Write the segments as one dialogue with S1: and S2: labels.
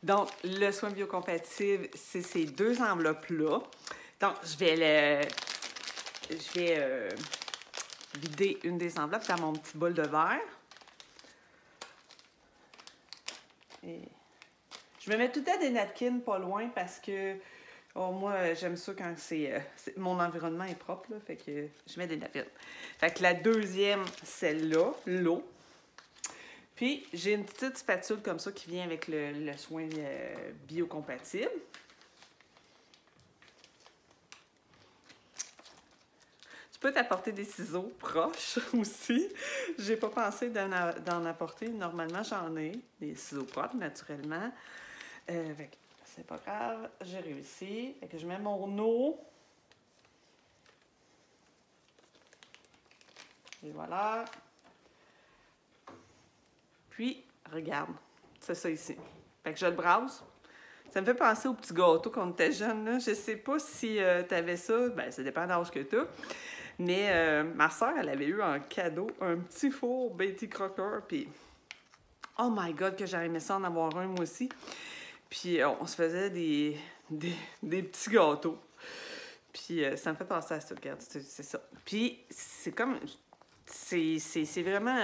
S1: Donc, le soin biocompatible, c'est ces deux enveloppes-là. Donc, je vais vider une des enveloppes dans mon petit bol de verre. Et je me mets tout le temps des napkins pas loin parce que moi, j'aime ça quand mon environnement est propre, là, fait que je mets des napkins. Fait que la deuxième, celle-là, l'eau. Puis, j'ai une petite spatule comme ça qui vient avec le soin biocompatible. Tu peux t'apporter des ciseaux proches aussi. J'ai pas pensé d'en apporter. Normalement, j'en ai. Des ciseaux propres, naturellement. C'est pas grave. J'ai réussi. Fait que je mets mon eau. Et voilà. Puis, regarde. C'est ça ici. Fait que je le brasse. Ça me fait penser aux petits gâteaux quand on était jeune, là. Je sais pas si tu avais ça. Ben, ça dépend de l'âge que tu as. Mais ma soeur, elle avait eu en cadeau un petit four Betty Crocker. Puis, oh my God, que j'aurais aimé ça en avoir un, moi aussi. Puis, on se faisait des petits gâteaux. Puis, ça me fait penser à ça, regarde, c'est ça. Puis, c'est comme... C'est vraiment...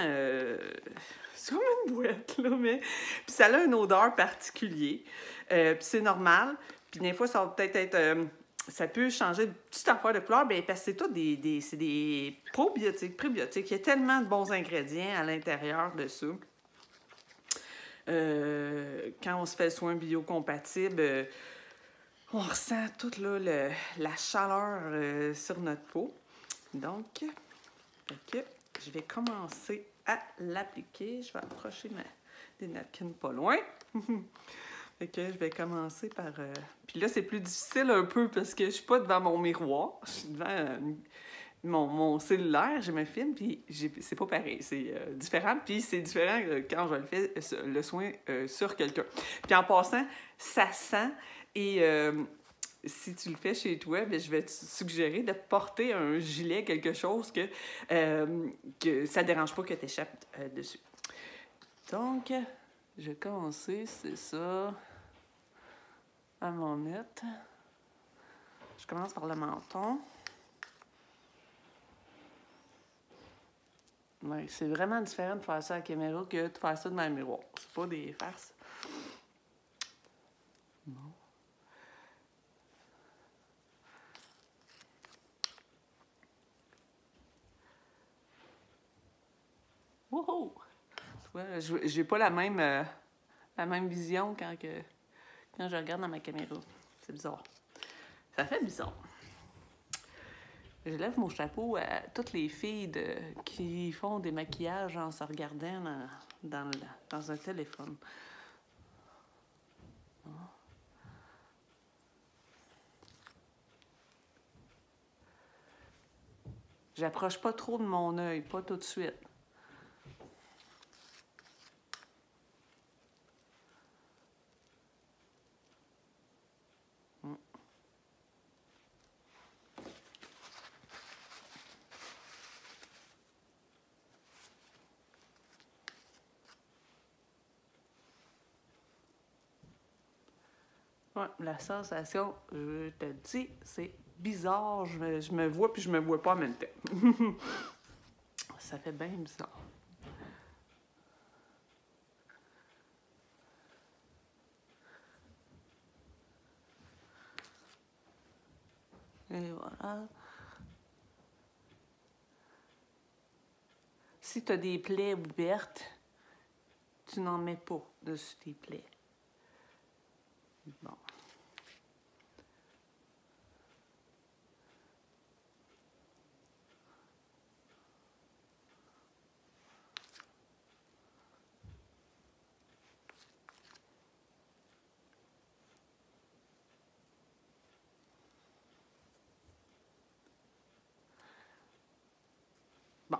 S1: c'est comme une boîte, là, mais... Puis, ça a une odeur particulière. Puis, c'est normal. Puis, des fois, ça va peut-être être... ça peut changer de petite affaire de couleur, bien, parce que c'est tout des probiotiques, prébiotiques. Il y a tellement de bons ingrédients à l'intérieur de ça. Quand on se fait le soin biocompatible, on ressent toute là, la chaleur sur notre peau. Donc, je vais commencer à l'appliquer. Je vais approcher des napkins pas loin. Fait que je vais commencer par... Puis là, c'est plus difficile un peu parce que je suis pas devant mon miroir. Je suis devant mon cellulaire, je me filme, puis c'est pas pareil. C'est différent, puis c'est différent quand je le fais, le soin sur quelqu'un. Puis en passant, ça sent et... si tu le fais chez toi, bien, je vais te suggérer de porter un gilet, quelque chose que ça ne dérange pas que tu échappes dessus. Donc, je vais commencer, c'est ça, à m'en mettre. Je commence par le menton. Ouais, c'est vraiment différent de faire ça à la caméra que de faire ça devant le miroir. C'est pas des farces. Non. Wouhou! Tu vois, j'ai pas la même vision quand je regarde dans ma caméra. C'est bizarre. Ça fait bizarre. Je lève mon chapeau à toutes les filles qui font des maquillages en se regardant dans un téléphone. J'approche pas trop de mon œil, pas tout de suite. Ouais, la sensation, je te dis, c'est bizarre. Je me vois puis je me vois pas en même temps. Ça fait bien bizarre. Et voilà. Si tu as des plaies ouvertes, tu n'en mets pas dessus tes plaies. Bon. Bon,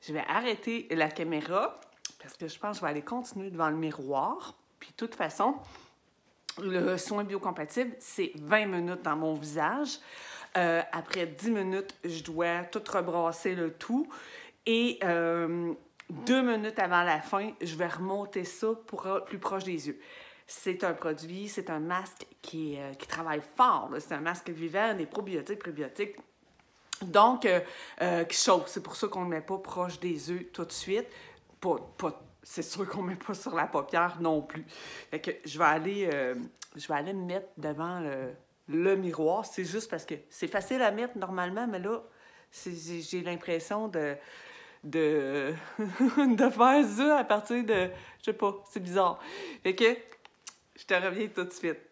S1: je vais arrêter la caméra parce que je pense que je vais aller continuer devant le miroir. Puis de toute façon, le soin biocompatible, c'est 20 minutes dans mon visage. Après 10 minutes, je dois tout rebrasser le tout. Et 2 minutes avant la fin, je vais remonter ça pour plus proche des yeux. c'est un produit, c'est un masque qui travaille fort. C'est un masque vivant, des probiotiques, prébiotiques. Donc, qui chauffe. C'est pour ça qu'on ne le met pas proche des œufs tout de suite. C'est sûr qu'on ne met pas sur la paupière non plus. Fait que je vais aller me mettre devant le miroir. C'est juste parce que c'est facile à mettre normalement, mais là, j'ai l'impression de faire ça à partir de... Je sais pas, c'est bizarre. Fait que je te reviens tout de suite.